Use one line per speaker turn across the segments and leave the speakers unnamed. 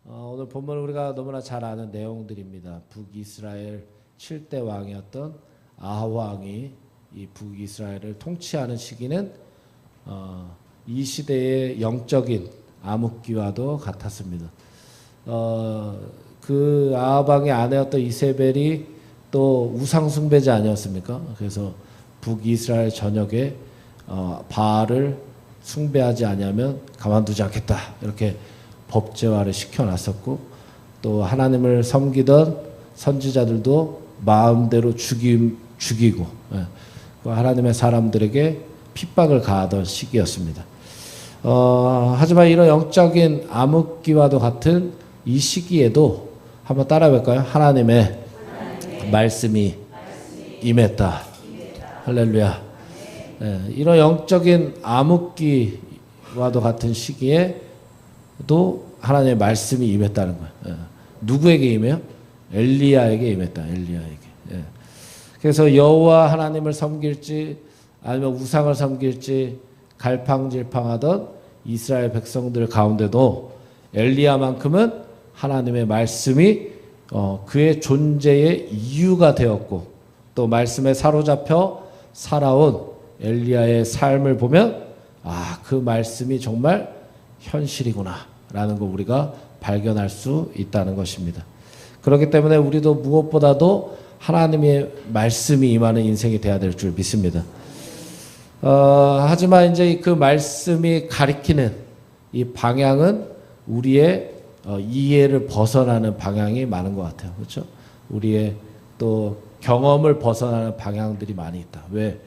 오늘 본문 우리가 너무나 잘 아는 내용들입니다. 북이스라엘 7대 왕이었던 아하 왕이 이 북이스라엘을 통치하는 시기는 이 시대의 영적인 암흑기와도 같았습니다. 그 아합 왕의 아내였던 이세벨이 또 우상 숭배자 아니었습니까? 그래서 북이스라엘 전역에 바알을 숭배하지 않으면 가만두지 않겠다 이렇게 법제화를 시켜놨었고, 또 하나님을 섬기던 선지자들도 마음대로 죽이고 하나님의 사람들에게 핍박을 가하던 시기였습니다. 하지만 이런 영적인 암흑기와도 같은 이 시기에도 한번 따라해볼까요? 하나님의 말씀이 임했다. 할렐루야. 이런 영적인 암흑기와도 같은 시기에도 하나님의 말씀이 임했다는 거예요. 누구에게 임해요? 엘리야에게 임했다. 엘리야에게. 그래서 여호와 하나님을 섬길지 아니면 우상을 섬길지 갈팡질팡하던 이스라엘 백성들 가운데도 엘리야만큼은 하나님의 말씀이 그의 존재의 이유가 되었고, 또 말씀에 사로잡혀 살아온 엘리야의 삶을 보면 그 말씀이 정말 현실이구나 라는 거 우리가 발견할 수 있다는 것입니다. 그렇기 때문에 우리도 무엇보다도 하나님의 말씀이 임하는 인생이 되어야 될 줄 믿습니다. 하지만 이제 그 말씀이 가리키는 이 방향은 우리의 이해를 벗어나는 방향이 많은 것 같아요. 그렇죠? 우리의 또 경험을 벗어나는 방향들이 많이 있다. 왜?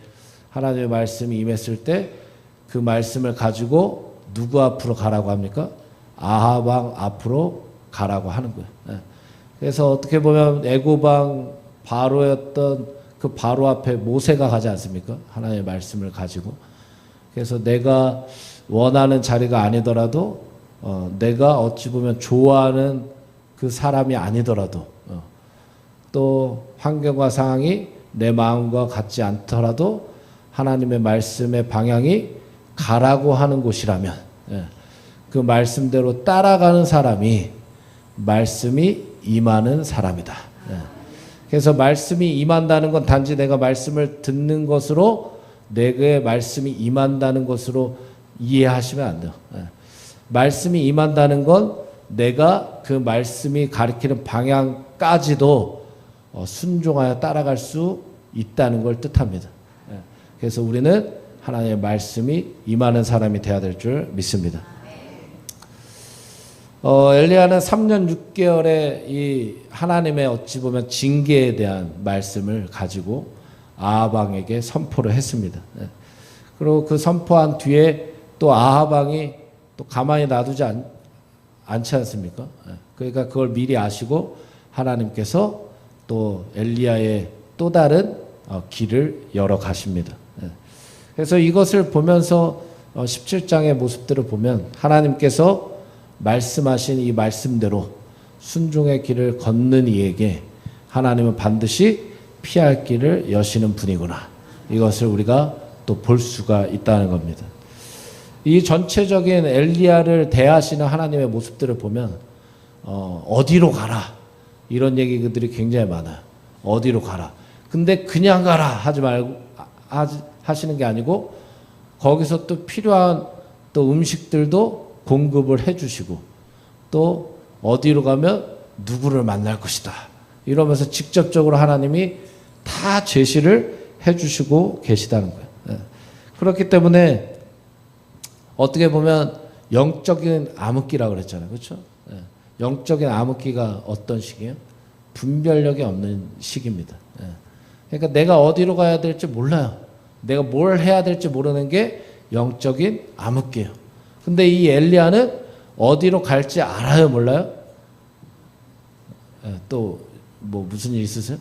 하나님의 말씀이 임했을 때 그 말씀을 가지고 누구 앞으로 가라고 합니까? 아합 왕 앞으로 가라고 하는 거예요. 그래서 어떻게 보면 애굽 왕 바로였던 그 바로 앞에 모세가 가지 않습니까? 하나님의 말씀을 가지고. 그래서 내가 원하는 자리가 아니더라도 내가 어찌 보면 좋아하는 그 사람이 아니더라도 또 환경과 상황이 내 마음과 같지 않더라도 하나님의 말씀의 방향이 가라고 하는 곳이라면 그 말씀대로 따라가는 사람이 말씀이 임하는 사람이다. 그래서 말씀이 임한다는 건 단지 내가 말씀을 듣는 것으로 내게 말씀이 임한다는 것으로 이해하시면 안 돼요. 말씀이 임한다는 건 내가 그 말씀이 가리키는 방향까지도 순종하여 따라갈 수 있다는 걸 뜻합니다. 그래서 우리는 하나님의 말씀이 임하는 사람이 되어야 될 줄 믿습니다. 엘리야는 3년 6개월의 이 하나님의 어찌 보면 징계에 대한 말씀을 가지고 아합 왕에게 선포를 했습니다. 그리고 그 선포한 뒤에 또 아합 왕이 또 가만히 놔두지 않지 않습니까? 그러니까 그걸 미리 아시고 하나님께서 또 엘리야의 또 다른 길을 열어 가십니다. 그래서 이것을 보면서 17장의 모습들을 보면 하나님께서 말씀하신 이 말씀대로 순종의 길을 걷는 이에게 하나님은 반드시 피할 길을 여시는 분이구나. 이것을 우리가 또 볼 수가 있다는 겁니다. 이 전체적인 엘리야를 대하시는 하나님의 모습들을 보면 어디로 가라 이런 얘기들이 굉장히 많아요. 어디로 가라. 근데 그냥 가라 하지 말고 하시는 게 아니고 거기서 또 필요한 또 음식들도 공급을 해주시고 또 어디로 가면 누구를 만날 것이다 이러면서 직접적으로 하나님이 다 제시를 해주시고 계시다는 거예요. 그렇기 때문에 어떻게 보면 영적인 암흑기라고 그랬잖아요. 그렇죠? 영적인 암흑기가 어떤 시기예요? 분별력이 없는 시기입니다. 그러니까 내가 어디로 가야 될지 몰라요. 내가 뭘 해야 될지 모르는 게 영적인 암흑기예요. 근데 이 엘리야는 어디로 갈지 알아요, 몰라요? 또 뭐 무슨 일 있으세요?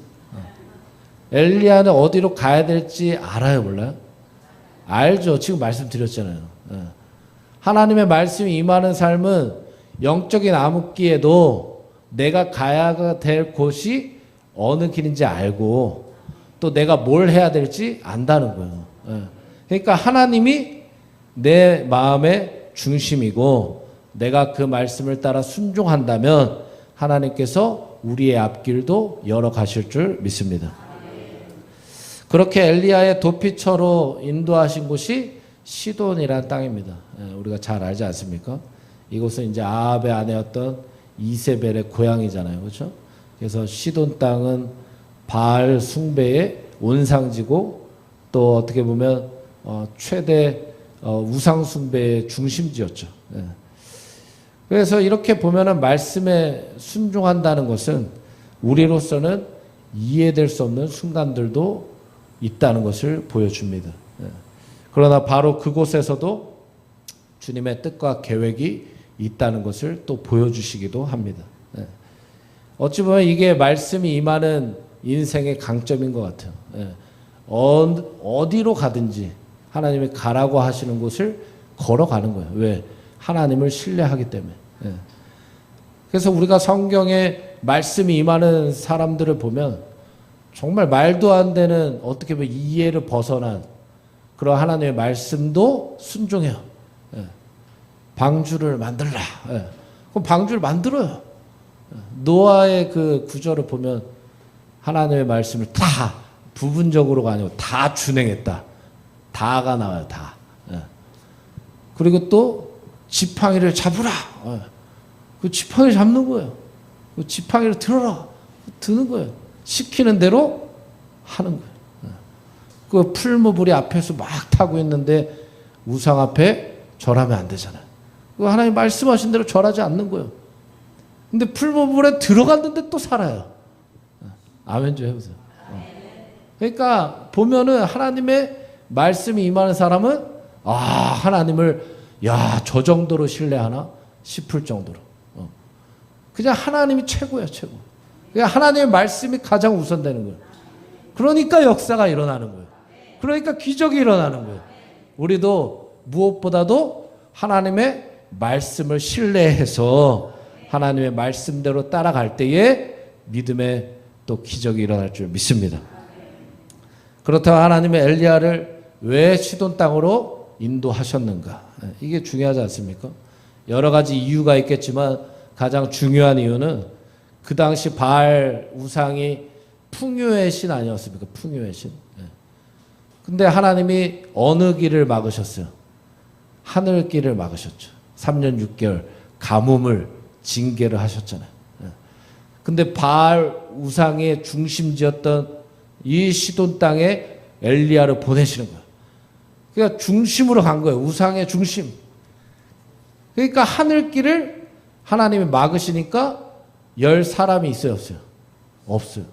엘리야는 어디로 가야 될지 알아요, 몰라요? 알죠. 지금 말씀드렸잖아요. 하나님의 말씀이 임하는 삶은 영적인 암흑기에도 내가 가야 될 곳이 어느 길인지 알고 또 내가 뭘 해야 될지 안다는 거예요. 그러니까 하나님이 내 마음의 중심이고 내가 그 말씀을 따라 순종한다면 하나님께서 우리의 앞길도 열어가실 줄 믿습니다. 그렇게 엘리야의 도피처로 인도하신 곳이 시돈이라는 땅입니다. 우리가 잘 알지 않습니까? 이곳은 이제 아합의 아내였던 이세벨의 고향이잖아요. 그렇죠? 그래서 시돈 땅은 바알 숭배의 온상지고 또 어떻게 보면 최대 우상 숭배의 중심지였죠. 그래서 이렇게 보면은 말씀에 순종한다는 것은 우리로서는 이해될 수 없는 순간들도 있다는 것을 보여줍니다. 그러나 바로 그곳에서도 주님의 뜻과 계획이 있다는 것을 또 보여주시기도 합니다. 어찌 보면 이게 말씀이 임하는 인생의 강점인 것 같아요. 어디로 가든지 하나님이 가라고 하시는 곳을 걸어가는 거예요. 왜? 하나님을 신뢰하기 때문에. 그래서 우리가 성경에 말씀이 임하는 사람들을 보면 정말 말도 안 되는 어떻게 보면 이해를 벗어난 그런 하나님의 말씀도 순종해요. 방주를 만들라. 그럼 방주를 만들어요. 노아의 그 구절을 보면 하나님의 말씀을 다 부분적으로가 아니고 다 준행했다. 다가 나와요. 다. 그리고 또 지팡이를 잡으라. 그 지팡이 잡는 거예요. 그 지팡이를 들어라. 드는 거예요. 시키는 대로 하는 거예요. 그 풀무불이 앞에서 막 타고 있는데 우상 앞에 절하면 안 되잖아요. 그 하나님 말씀하신 대로 절하지 않는 거예요. 근데 풀무불에 들어갔는데 또 살아요. 아멘 좀 해보세요. 그러니까 보면은 하나님의 말씀이 임하는 사람은 하나님을 저 정도로 신뢰하나 싶을 정도로 그냥 하나님이 최고야 최고. 그냥 하나님의 말씀이 가장 우선되는 거예요. 그러니까 역사가 일어나는 거예요. 그러니까 기적이 일어나는 거예요. 우리도 무엇보다도 하나님의 말씀을 신뢰해서 하나님의 말씀대로 따라갈 때에 믿음의 또 기적이 일어날 줄 믿습니다. 그렇다고 하나님의 엘리야를 왜 시돈 땅으로 인도하셨는가? 이게 중요하지 않습니까? 여러 가지 이유가 있겠지만 가장 중요한 이유는 그 당시 바알 우상이 풍요의 신 아니었습니까? 풍요의 신. 근데 하나님이 어느 길을 막으셨어요? 하늘 길을 막으셨죠. 3년 6개월 가뭄을 징계를 하셨잖아요. 근데 바알 우상의 중심지였던 이 시돈 땅에 엘리야를 보내시는 거예요. 그러니까 중심으로 간 거예요. 우상의 중심. 그러니까 하늘길을 하나님이 막으시니까 열 사람이 있어요, 없어요? 없어요.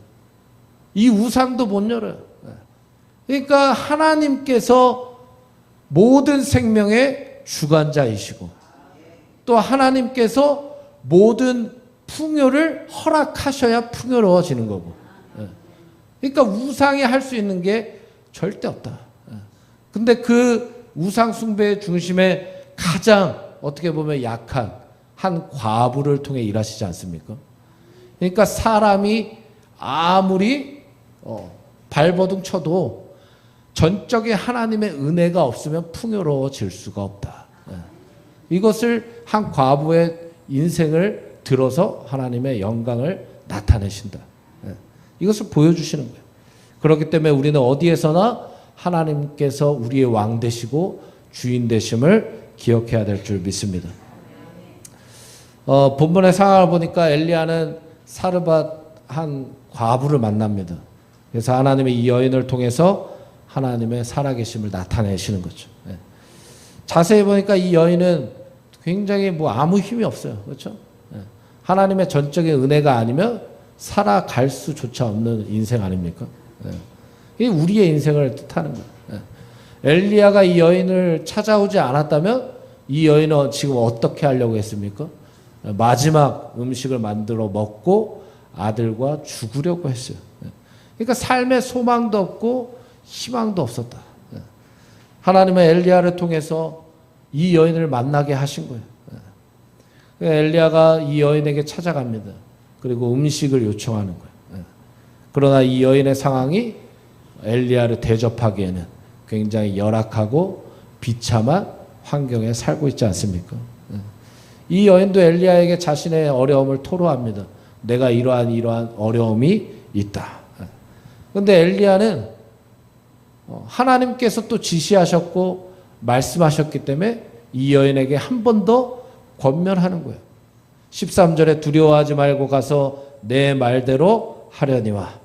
이 우상도 못 열어요. 그러니까 하나님께서 모든 생명의 주관자이시고 또 하나님께서 모든 풍요를 허락하셔야 풍요로워지는 거고. 그러니까 우상이 할 수 있는 게 절대 없다. 근데 그 우상 숭배의 중심에 가장 어떻게 보면 약한 한 과부를 통해 일하시지 않습니까? 그러니까 사람이 아무리 발버둥 쳐도 전적인 하나님의 은혜가 없으면 풍요로워질 수가 없다. 이것을 한 과부의 인생을 들어서 하나님의 영광을 나타내신다. 이것을 보여주시는 거예요. 그렇기 때문에 우리는 어디에서나 하나님께서 우리의 왕 되시고 주인 되심을 기억해야 될 줄 믿습니다. 본문의 상황을 보니까 엘리야는 사르밧 한 과부를 만납니다. 그래서 하나님의 이 여인을 통해서 하나님의 살아계심을 나타내시는 거죠. 자세히 보니까 이 여인은 굉장히 아무 힘이 없어요. 그렇죠? 하나님의 전적인 은혜가 아니면 살아갈 수조차 없는 인생 아닙니까? 이게 우리의 인생을 뜻하는 거예요. 엘리야가 이 여인을 찾아오지 않았다면 이 여인은 지금 어떻게 하려고 했습니까? 마지막 음식을 만들어 먹고 아들과 죽으려고 했어요. 그러니까 삶의 소망도 없고 희망도 없었다. 하나님의 엘리야를 통해서 이 여인을 만나게 하신 거예요. 엘리야가 이 여인에게 찾아갑니다. 그리고 음식을 요청하는 거예요. 그러나 이 여인의 상황이 엘리야를 대접하기에는 굉장히 열악하고 비참한 환경에 살고 있지 않습니까? 이 여인도 엘리야에게 자신의 어려움을 토로합니다. 내가 이러한 어려움이 있다. 그런데 엘리야는 하나님께서 또 지시하셨고 말씀하셨기 때문에 이 여인에게 한 번 더 권면하는 거예요. 13절에 두려워하지 말고 가서 내 말대로 하려니와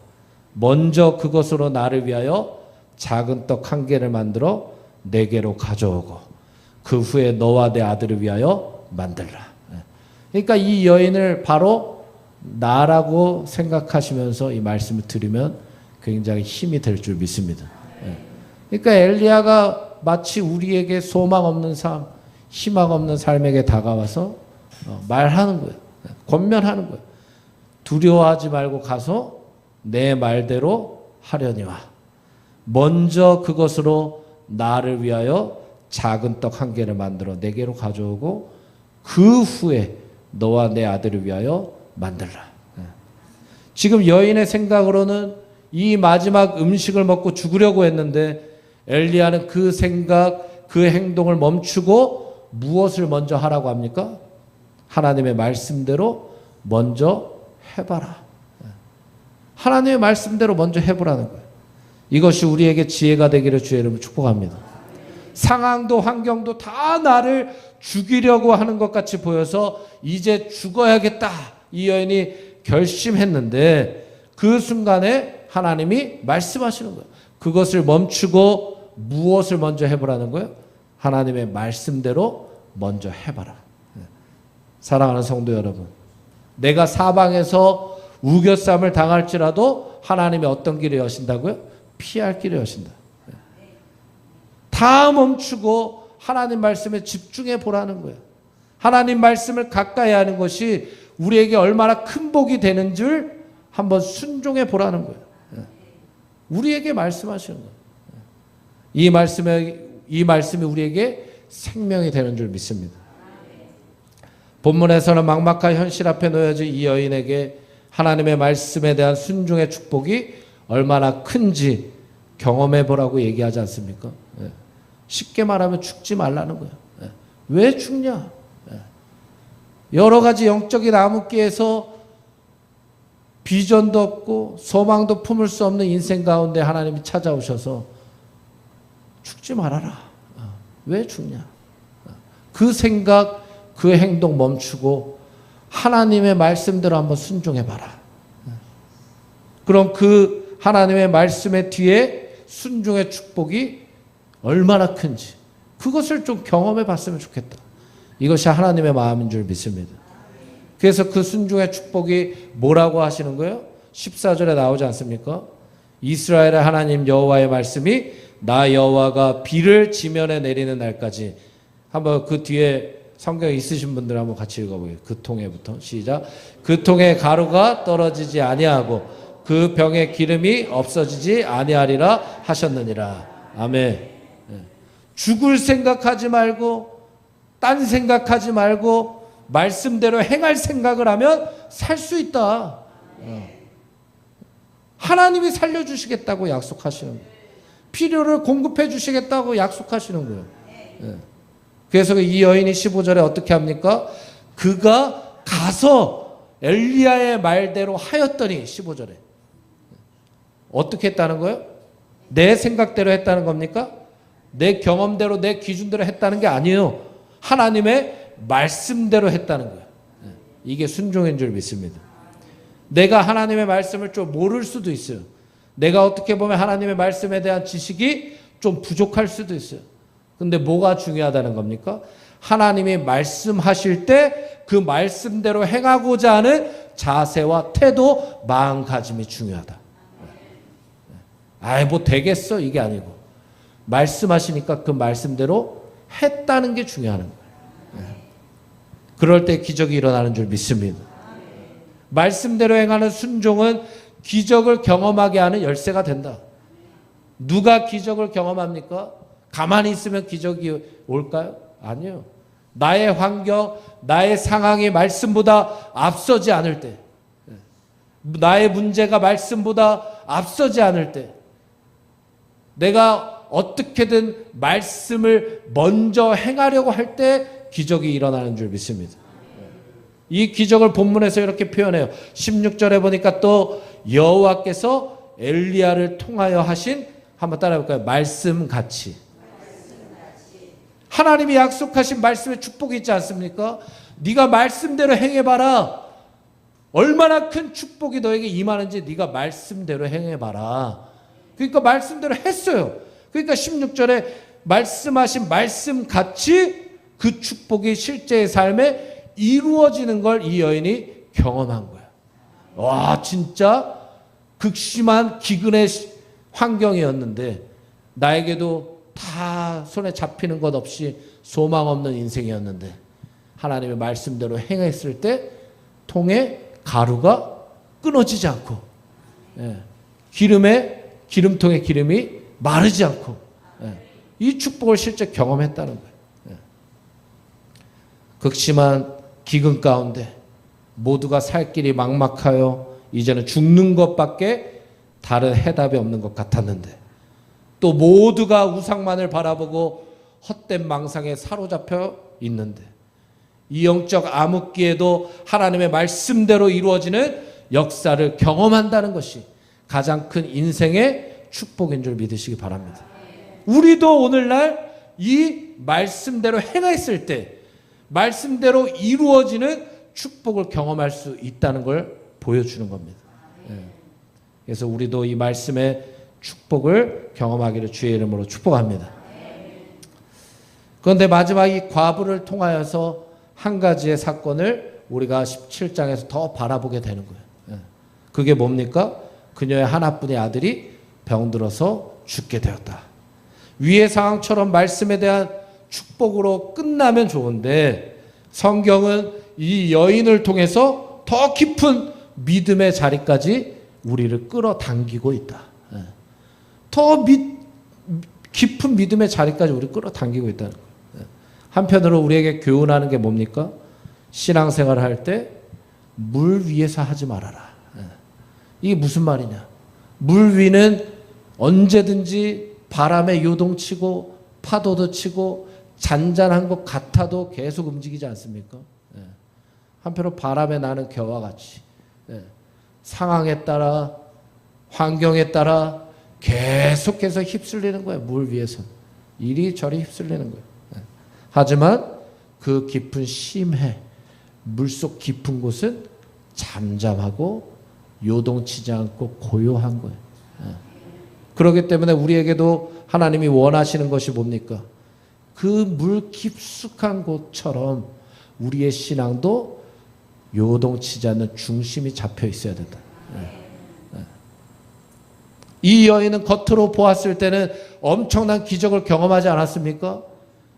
먼저 그것으로 나를 위하여 작은 떡 한 개를 만들어 내게로 가져오고 그 후에 너와 내 아들을 위하여 만들라. 그러니까 이 여인을 바로 나라고 생각하시면서 이 말씀을 들으면 굉장히 힘이 될 줄 믿습니다. 그러니까 엘리야가 마치 우리에게 소망 없는 삶, 희망 없는 삶에게 다가와서 말하는 거예요. 권면하는 거예요. 두려워하지 말고 가서 내 말대로 하려니와 먼저 그것으로 나를 위하여 작은 떡 한 개를 만들어 내게로 가져오고 그 후에 너와 내 아들을 위하여 만들라. 지금 여인의 생각으로는 이 마지막 음식을 먹고 죽으려고 했는데 엘리야는 그 생각, 그 행동을 멈추고 무엇을 먼저 하라고 합니까? 하나님의 말씀대로 먼저 해봐라. 하나님의 말씀대로 먼저 해보라는 거예요. 이것이 우리에게 지혜가 되기를 주의 이름으로 축복합니다. 상황도 환경도 다 나를 죽이려고 하는 것 같이 보여서 이제 죽어야겠다. 이 여인이 결심했는데 그 순간에 하나님이 말씀하시는 거예요. 그것을 멈추고 무엇을 먼저 해보라는 거예요? 하나님의 말씀대로 먼저 해봐라. 사랑하는 성도 여러분, 내가 사방에서 우겨쌈을 당할지라도 하나님이 어떤 길을 여신다고요? 피할 길을 여신다. 다 멈추고 하나님 말씀에 집중해 보라는 거예요. 하나님 말씀을 가까이 하는 것이 우리에게 얼마나 큰 복이 되는 줄 한번 순종해 보라는 거예요. 우리에게 말씀하시는 거예요. 이 말씀이 우리에게 생명이 되는 줄 믿습니다. 본문에서는 막막한 현실 앞에 놓여진 이 여인에게 하나님의 말씀에 대한 순종의 축복이 얼마나 큰지 경험해 보라고 얘기하지 않습니까? 쉽게 말하면 죽지 말라는 거예요. 왜 죽냐? 여러 가지 영적인 암흑기에서 비전도 없고 소망도 품을 수 없는 인생 가운데 하나님이 찾아오셔서 죽지 말아라. 왜 죽냐? 그 생각, 그 행동 멈추고 하나님의 말씀대로 한번 순종해봐라. 그럼 그 하나님의 말씀의 뒤에 순종의 축복이 얼마나 큰지 그것을 좀 경험해 봤으면 좋겠다. 이것이 하나님의 마음인 줄 믿습니다. 그래서 그 순종의 축복이 뭐라고 하시는 거예요? 14절에 나오지 않습니까? 이스라엘의 하나님 여호와의 말씀이 나 여호와가 비를 지면에 내리는 날까지. 한번 그 뒤에 성경에 있으신 분들 한번 같이 읽어보게요. 그 통에부터 시작. 그 통에 가루가 떨어지지 아니하고 그 병에 기름이 없어지지 아니하리라 하셨느니라. 아멘. 죽을 생각하지 말고 딴 생각하지 말고 말씀대로 행할 생각을 하면 살 수 있다. 하나님이 살려주시겠다고 약속하시는 거예요. 필요를 공급해 주시겠다고 약속하시는 거예요. 그래서 이 여인이 15절에 어떻게 합니까? 그가 가서 엘리야의 말대로 하였더니 15절에 어떻게 했다는 거예요? 내 생각대로 했다는 겁니까? 내 경험대로 내 기준대로 했다는 게 아니에요. 하나님의 말씀대로 했다는 거예요. 이게 순종인 줄 믿습니다. 내가 하나님의 말씀을 좀 모를 수도 있어요. 내가 어떻게 보면 하나님의 말씀에 대한 지식이 좀 부족할 수도 있어요. 근데 뭐가 중요하다는 겁니까? 하나님이 말씀하실 때 그 말씀대로 행하고자 하는 자세와 태도, 마음가짐이 중요하다. 뭐 되겠어 이게 아니고 말씀하시니까 그 말씀대로 했다는 게 중요한 거예요. 그럴 때 기적이 일어나는 줄 믿습니다. 말씀대로 행하는 순종은 기적을 경험하게 하는 열쇠가 된다. 누가 기적을 경험합니까? 가만히 있으면 기적이 올까요? 아니요. 나의 환경, 나의 상황이 말씀보다 앞서지 않을 때, 나의 문제가 말씀보다 앞서지 않을 때, 내가 어떻게든 말씀을 먼저 행하려고 할 때 기적이 일어나는 줄 믿습니다. 이 기적을 본문에서 이렇게 표현해요. 16절에 보니까 또 여호와께서 엘리야를 통하여 하신, 한번 따라해볼까요? 말씀같이. 하나님이 약속하신 말씀의 축복이 있지 않습니까? 네가 말씀대로 행해봐라. 얼마나 큰 축복이 너에게 임하는지 네가 말씀대로 행해봐라. 그러니까 말씀대로 했어요. 그러니까 16절에 말씀하신 말씀같이 그 축복이 실제의 삶에 이루어지는 걸 이 여인이 경험한 거예요. 와, 진짜 극심한 기근의 환경이었는데 나에게도 다 손에 잡히는 것 없이 소망 없는 인생이었는데 하나님의 말씀대로 행했을 때 통에 가루가 끊어지지 않고, 기름통의 기름이 마르지 않고, 이 축복을 실제 경험했다는 거예요. 극심한 기근 가운데 모두가 살 길이 막막하여 이제는 죽는 것밖에 다른 해답이 없는 것 같았는데 또 모두가 우상만을 바라보고 헛된 망상에 사로잡혀 있는데 이 영적 암흑기에도 하나님의 말씀대로 이루어지는 역사를 경험한다는 것이 가장 큰 인생의 축복인 줄 믿으시기 바랍니다. 우리도 오늘날 이 말씀대로 행했을 때 말씀대로 이루어지는 축복을 경험할 수 있다는 걸 보여주는 겁니다. 그래서 우리도 이 말씀의 축복을 경험하기를 주의 이름으로 축복합니다. 그런데 마지막 이 과부를 통하여서 한 가지의 사건을 우리가 17장에서 더 바라보게 되는 거예요. 그게 뭡니까? 그녀의 하나뿐의 아들이 병들어서 죽게 되었다. 위의 상황처럼 말씀에 대한 축복으로 끝나면 좋은데 성경은 이 여인을 통해서 더 깊은 믿음의 자리까지 우리를 끌어당기고 있다. 더 깊은 믿음의 자리까지 우리를 끌어당기고 있다는 거예요. 한편으로 우리에게 교훈하는 게 뭡니까? 신앙생활을 할 때 물 위에서 하지 말아라. 이게 무슨 말이냐? 물 위는 언제든지 바람에 요동치고 파도도 치고 잔잔한 것 같아도 계속 움직이지 않습니까? 한편으로 바람에 나는 겨와 같이 상황에 따라 환경에 따라 계속해서 휩쓸리는 거예요. 물 위에서 이리저리 휩쓸리는 거예요. 하지만 그 깊은 심해 물속 깊은 곳은 잠잠하고 요동치지 않고 고요한 거예요. 그렇기 때문에 우리에게도 하나님이 원하시는 것이 뭡니까? 그 물 깊숙한 곳처럼 우리의 신앙도 요동치지 않는 중심이 잡혀 있어야 된다. 이 여인은 겉으로 보았을 때는 엄청난 기적을 경험하지 않았습니까?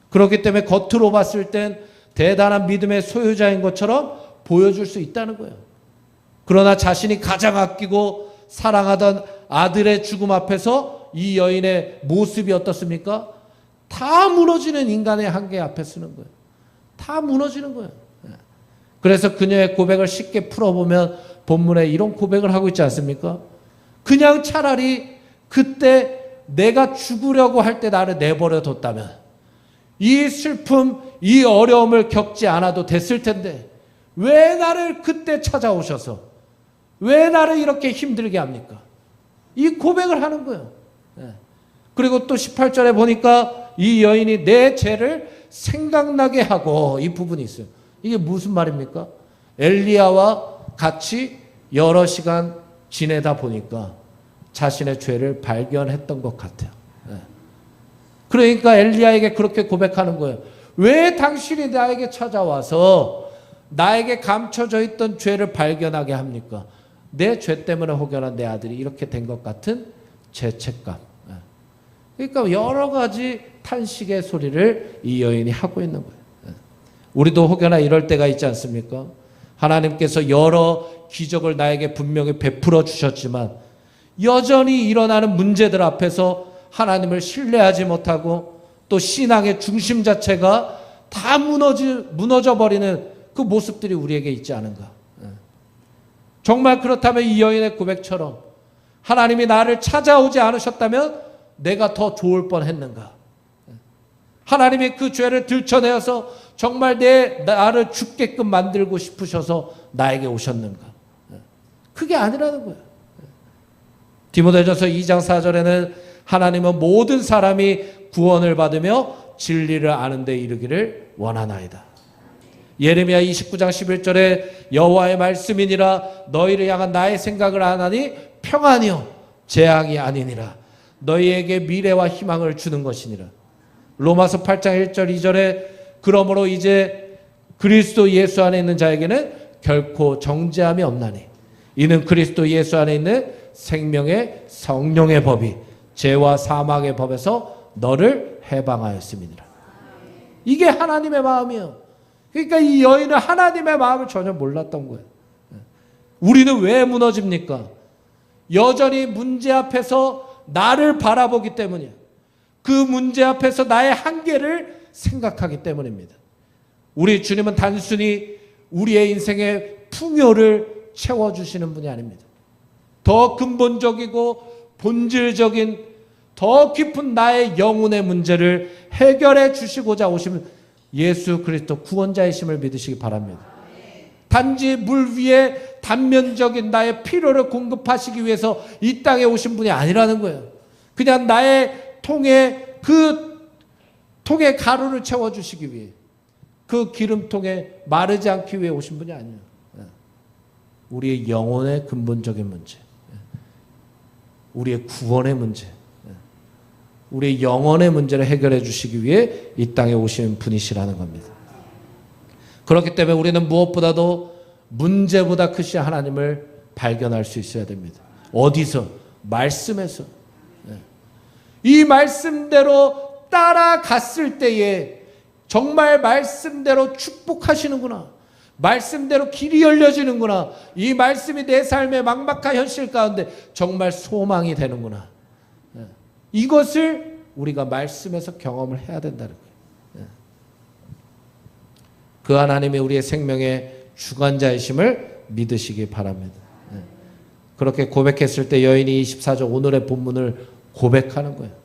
그렇기 때문에 겉으로 봤을 땐 대단한 믿음의 소유자인 것처럼 보여줄 수 있다는 거예요. 그러나 자신이 가장 아끼고 사랑하던 아들의 죽음 앞에서 이 여인의 모습이 어떻습니까? 다 무너지는 인간의 한계 앞에 쓰는 거예요. 다 무너지는 거예요. 그래서 그녀의 고백을 쉽게 풀어보면 본문에 이런 고백을 하고 있지 않습니까? 그냥 차라리 그때 내가 죽으려고 할 때 나를 내버려 뒀다면 이 슬픔, 이 어려움을 겪지 않아도 됐을 텐데 왜 나를 그때 찾아오셔서 왜 나를 이렇게 힘들게 합니까? 이 고백을 하는 거예요. 그리고 또 18절에 보니까 이 여인이 내 죄를 생각나게 하고 이 부분이 있어요. 이게 무슨 말입니까? 엘리야와 같이 여러 시간 지내다 보니까 자신의 죄를 발견했던 것 같아요. 그러니까 엘리야에게 그렇게 고백하는 거예요. 왜 당신이 나에게 찾아와서 나에게 감춰져 있던 죄를 발견하게 합니까? 내 죄 때문에 혹여나 내 아들이 이렇게 된 것 같은 죄책감. 그러니까 여러 가지 탄식의 소리를 이 여인이 하고 있는 거예요. 우리도 혹여나 이럴 때가 있지 않습니까? 하나님께서 여러 기적을 나에게 분명히 베풀어 주셨지만 여전히 일어나는 문제들 앞에서 하나님을 신뢰하지 못하고 또 신앙의 중심 자체가 다 무너져 버리는 그 모습들이 우리에게 있지 않은가. 정말 그렇다면 이 여인의 고백처럼 하나님이 나를 찾아오지 않으셨다면 내가 더 좋을 뻔했는가. 하나님이 그 죄를 들춰내어서 정말 나를 죽게끔 만들고 싶으셔서 나에게 오셨는가? 그게 아니라는 거예요. 디모데전서 2장 4절에는 하나님은 모든 사람이 구원을 받으며 진리를 아는 데 이르기를 원하나이다. 예레미야 29장 11절에 여호와의 말씀이니라 너희를 향한 나의 생각을 아나니 평안이요 재앙이 아니니라 너희에게 미래와 희망을 주는 것이니라. 로마서 8장 1절 2절에 그러므로 이제 그리스도 예수 안에 있는 자에게는 결코 정죄함이 없나니 이는 그리스도 예수 안에 있는 생명의 성령의 법이 죄와 사망의 법에서 너를 해방하였음이니라. 이게 하나님의 마음이에요. 그러니까 이 여인은 하나님의 마음을 전혀 몰랐던 거예요. 우리는 왜 무너집니까? 여전히 문제 앞에서 나를 바라보기 때문이에요. 그 문제 앞에서 나의 한계를 생각하기 때문입니다. 우리 주님은 단순히 우리의 인생의 풍요를 채워주시는 분이 아닙니다. 더 근본적이고 본질적인 더 깊은 나의 영혼의 문제를 해결해 주시고자 오신 예수 그리스도 구원자이심을 믿으시기 바랍니다. 단지 물 위에 단면적인 나의 필요를 공급하시기 위해서 이 땅에 오신 분이 아니라는 거예요. 그냥 나의 통에 그 통에 가루를 채워주시기 위해 그 기름통에 마르지 않기 위해 오신 분이 아니에요. 우리의 영혼의 근본적인 문제, 우리의 구원의 문제, 우리의 영혼의 문제를 해결해 주시기 위해 이 땅에 오신 분이시라는 겁니다. 그렇기 때문에 우리는 무엇보다도 문제보다 크신 하나님을 발견할 수 있어야 됩니다. 어디서? 말씀에서. 이 말씀대로 따라갔을 때에 정말 말씀대로 축복하시는구나. 말씀대로 길이 열려지는구나. 이 말씀이 내 삶의 막막한 현실 가운데 정말 소망이 되는구나. 이것을 우리가 말씀에서 경험을 해야 된다는 거예요. 그 하나님이 우리의 생명의 주관자이심을 믿으시기 바랍니다. 그렇게 고백했을 때 여인이 24절 오늘의 본문을 고백하는 거예요.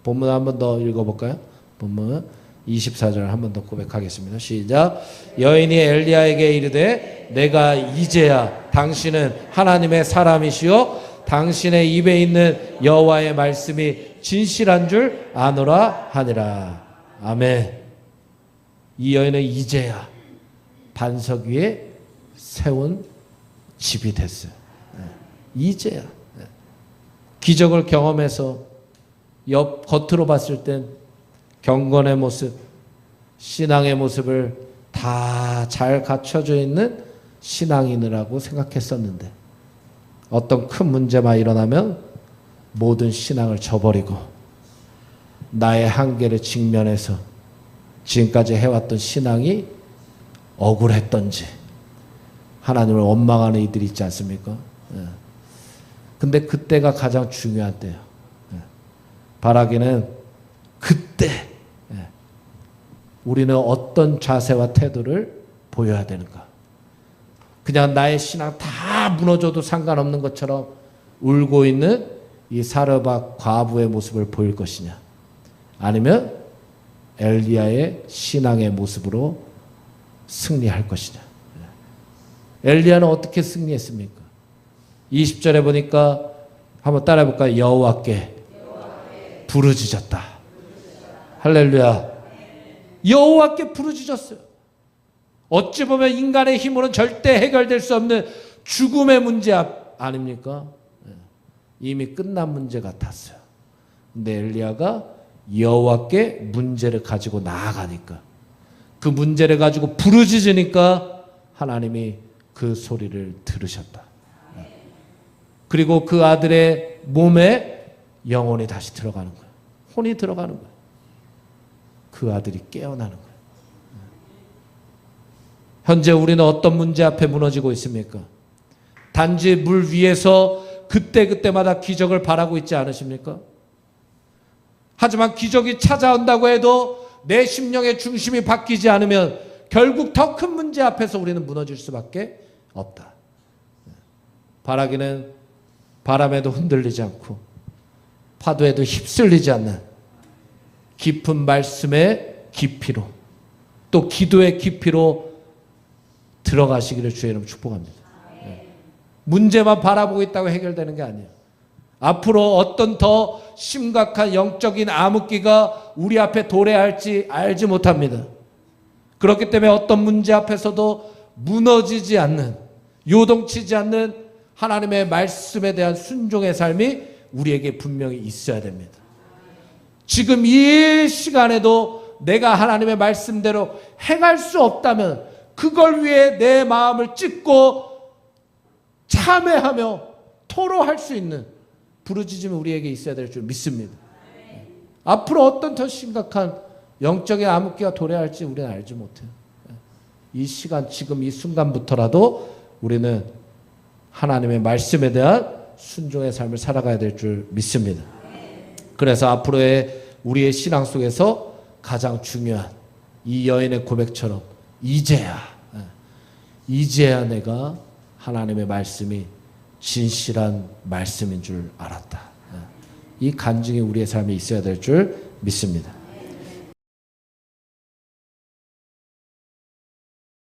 본문 한 번 더 읽어볼까요? 본문 24절 한 번 더 고백하겠습니다. 시작. 여인이 엘리야에게 이르되 내가 이제야 당신은 하나님의 사람이시요 당신의 입에 있는 여호와의 말씀이 진실한 줄 아노라 하니라. 아멘. 이 여인은 이제야 반석 위에 세운 집이 됐어요. 이제야 기적을 경험해서 겉으로 봤을 땐 경건의 모습, 신앙의 모습을 다 잘 갖춰져 있는 신앙인이라고 생각했었는데 어떤 큰 문제만 일어나면 모든 신앙을 저버리고 나의 한계를 직면해서 지금까지 해왔던 신앙이 억울했던지 하나님을 원망하는 이들이 있지 않습니까? 근데 그때가 가장 중요한 때예요. 바라기는 그때 우리는 어떤 자세와 태도를 보여야 되는가? 그냥 나의 신앙 다 무너져도 상관없는 것처럼 울고 있는 이 사르밧 과부의 모습을 보일 것이냐? 아니면 엘리야의 신앙의 모습으로 승리할 것이냐? 엘리야는 어떻게 승리했습니까? 20절에 보니까 한번 따라해 볼까요? 여호와께 부르짖었다. 할렐루야. 여호와께 부르짖었어요. 어찌 보면 인간의 힘으로는 절대 해결될 수 없는 죽음의 문제 아닙니까? 이미 끝난 문제 같았어요. 근데 엘리야가 여호와께 문제를 가지고 나아가니까 그 문제를 가지고 부르짖으니까 하나님이 그 소리를 들으셨다. 그리고 그 아들의 몸에 영혼이 다시 들어가는 거예요. 혼이 들어가는 거예요. 그 아들이 깨어나는 거예요. 현재 우리는 어떤 문제 앞에 무너지고 있습니까? 단지 물 위에서 그때그때마다 기적을 바라고 있지 않으십니까? 하지만 기적이 찾아온다고 해도 내 심령의 중심이 바뀌지 않으면 결국 더 큰 문제 앞에서 우리는 무너질 수밖에 없다. 바라기는 바람에도 흔들리지 않고 파도에도 휩쓸리지 않는 깊은 말씀의 깊이로 또 기도의 깊이로 들어가시기를 주의 이름으로 축복합니다. 문제만 바라보고 있다고 해결되는 게 아니에요. 앞으로 어떤 더 심각한 영적인 암흑기가 우리 앞에 도래할지 알지 못합니다. 그렇기 때문에 어떤 문제 앞에서도 무너지지 않는, 요동치지 않는 하나님의 말씀에 대한 순종의 삶이 우리에게 분명히 있어야 됩니다. 지금 이 시간에도 내가 하나님의 말씀대로 행할 수 없다면 그걸 위해 내 마음을 찢고 참회하며 토로할 수 있는 부르짖음이 우리에게 있어야 될 줄 믿습니다. 앞으로 어떤 더 심각한 영적인 암흑기가 도래할지 우리는 알지 못해요. 이 시간, 지금 이 순간부터라도 우리는 하나님의 말씀에 대한 순종의 삶을 살아가야 될 줄 믿습니다. 그래서 앞으로의 우리의 신앙 속에서 가장 중요한 이 여인의 고백처럼 이제야 내가 하나님의 말씀이 진실한 말씀인 줄 알았다. 이 간증이 우리의 삶에 있어야 될 줄 믿습니다.